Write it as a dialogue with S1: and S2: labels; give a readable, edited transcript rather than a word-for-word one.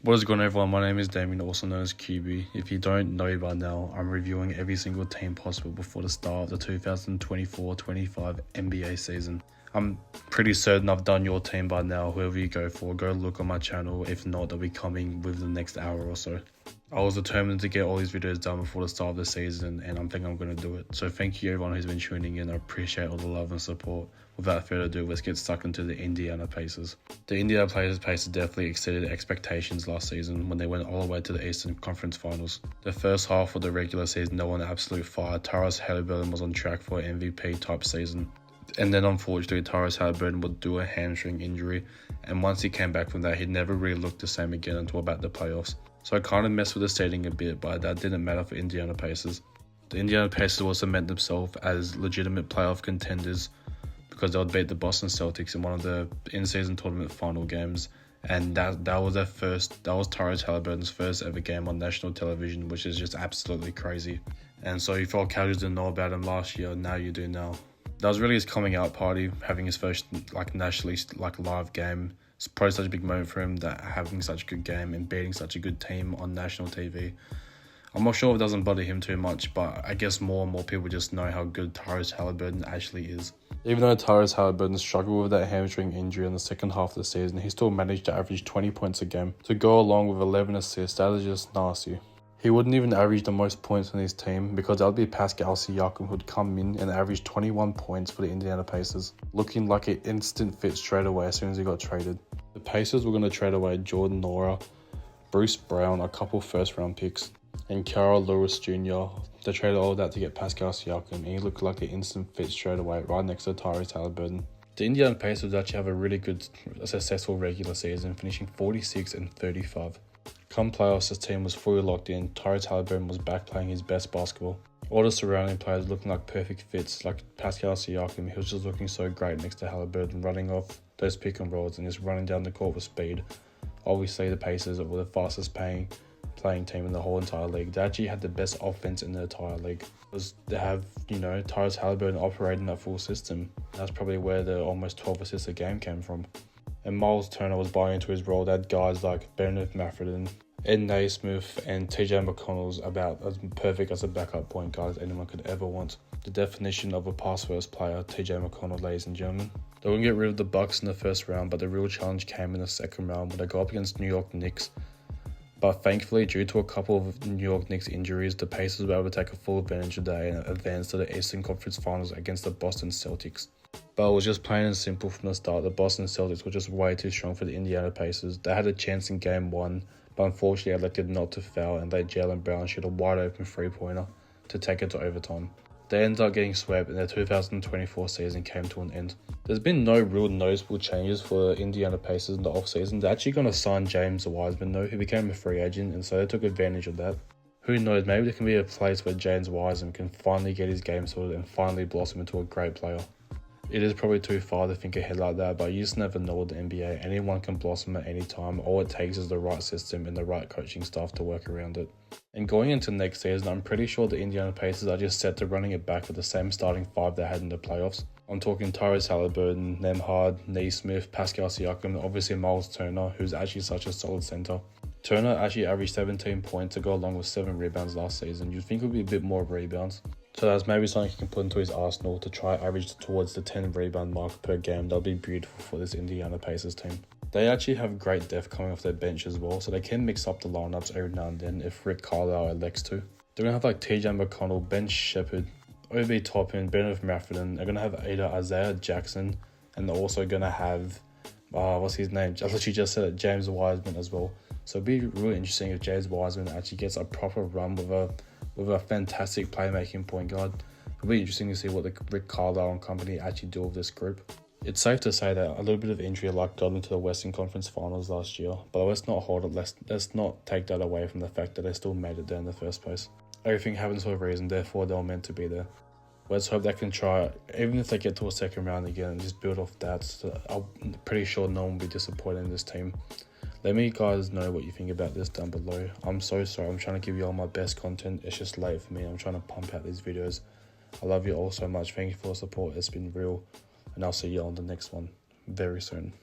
S1: What is going on, everyone? My name is Damien, also known as QB. If you don't know by now, I'm reviewing every single team possible before the start of the 2024-25 NBA season. I'm pretty certain I've done your team by now. Whoever you go for, go look on my channel. If not, they'll be coming within the next hour or so. I was determined to get all these videos done before the start of the season, and I think I'm going to do it. So thank you everyone who's been tuning in. I appreciate all the love and support. Without further ado, let's get stuck into the Indiana Pacers. The Indiana Pacers definitely exceeded expectations last season when they went all the way to the Eastern Conference Finals. The first half of the regular season, they were on absolute fire. Tyrese Halliburton was on track for an MVP type season. And then unfortunately, Tyrese Halliburton would do a hamstring injury, and once he came back from that, he never really looked the same again until about the playoffs. So I kind of messed with the seeding a bit, but that didn't matter for Indiana Pacers. The Indiana Pacers will cement themselves as legitimate playoff contenders because they would beat the Boston Celtics in one of the in-season tournament final games, and that was Tyrese Halliburton's first ever game on national television, which is just absolutely crazy. And so if all casuals didn't know about him last year, now you do now. That was really his coming out party, having his first nationally live game. It's probably such a big moment for him, that having such a good game and beating such a good team on national TV. I'm not sure if it doesn't bother him too much, but I guess more and more people just know how good Tyrese Halliburton actually is. Even though Tyrese Halliburton struggled with that hamstring injury in the second half of the season, he still managed to average 20 points a game. To go along with 11 assists, that is just nasty. He wouldn't even average the most points on his team because that would be Pascal Siakam, who'd come in and average 21 points for the Indiana Pacers, looking like an instant fit straight away as soon as he got traded. The Pacers were going to trade away Jordan Nora, Bruce Brown, a couple first-round picks, and Carl Lewis Jr. They traded all of that to get Pascal Siakam, and he looked like an instant fit straight away, right next to Tyrese Halliburton. The Indiana Pacers actually have a really good, successful regular season, finishing 46-35. Come playoffs, this team was fully locked in. Tyrese Halliburton was back playing his best basketball. All the surrounding players looking like perfect fits, like Pascal Siakam. He was just looking so great next to Halliburton, running off those pick and rolls and just running down the court with speed. Obviously, the Pacers were the fastest playing team in the whole entire league. They actually had the best offense in the entire league. They have, Tyrese Halliburton operating that full system. That's probably where the almost 12 assists a game came from. And Miles Turner was buying into his role. They had guys like Bennett Mathurin, Ed Naismith, and TJ McConnell's about as perfect as a backup point guard as anyone could ever want. The definition of a pass-first player, TJ McConnell, ladies and gentlemen. They wouldn't get rid of the Bucks in the first round, but the real challenge came in the second round when they go up against New York Knicks. But thankfully, due to a couple of New York Knicks injuries, the Pacers were able to take a full advantage of that and advance to the Eastern Conference Finals against the Boston Celtics. But it was just plain and simple from the start. The Boston Celtics were just way too strong for the Indiana Pacers. They had a chance in Game 1, but unfortunately elected not to foul and let Jaylen Brown shoot a wide open three-pointer to take it to overtime. They ended up getting swept and their 2024 season came to an end. There's been no real noticeable changes for the Indiana Pacers in the offseason. They're actually going to sign James Wiseman though, who became a free agent, and so they took advantage of that. Who knows, maybe there can be a place where James Wiseman can finally get his game sorted and finally blossom into a great player. It is probably too far to think ahead like that, but you just never know with the NBA. Anyone can blossom at any time. All it takes is the right system and the right coaching staff to work around it. And going into next season, I'm pretty sure the Indiana Pacers are just set to running it back with the same starting five they had in the playoffs. I'm talking Tyrese Halliburton, Nembhard, Naismith, Pascal Siakam, and obviously Miles Turner, who's actually such a solid center. Turner actually averaged 17 points to go along with 7 rebounds last season. You'd think it would be a bit more rebounds. So that's maybe something he can put into his arsenal to try average towards the 10 rebound mark per game. That'll be beautiful for this Indiana Pacers team. They actually have great depth coming off their bench as well, so they can mix up the lineups every now and then if Rick Carlisle elects to. They're going to have TJ McConnell, Ben Shepherd, Obi Toppin, Bennett Mathurin. They're going to have Isaiah Jackson, and they're also going to have, what's his name? I literally just said it, James Wiseman as well. So it'd be really interesting if James Wiseman actually gets a proper run with a fantastic playmaking point guard. It'll be interesting to see what the Rick Carlisle and company actually do with this group. It's safe to say that a little bit of injury luck got into the Western Conference Finals last year, but let's not hold it. Let's not take that away from the fact that they still made it there in the first place. Everything happens for a reason, therefore they were meant to be there. Let's hope they can try, even if they get to a second round again, and just build off that. So I'm pretty sure no one will be disappointed in this team. Let me guys know what you think about this down below. I'm so sorry, I'm trying to give you all my best content. It's just late for me. I'm trying to pump out these videos. I love you all so much. Thank you for the support. It's been real. And I'll see you on the next one very soon.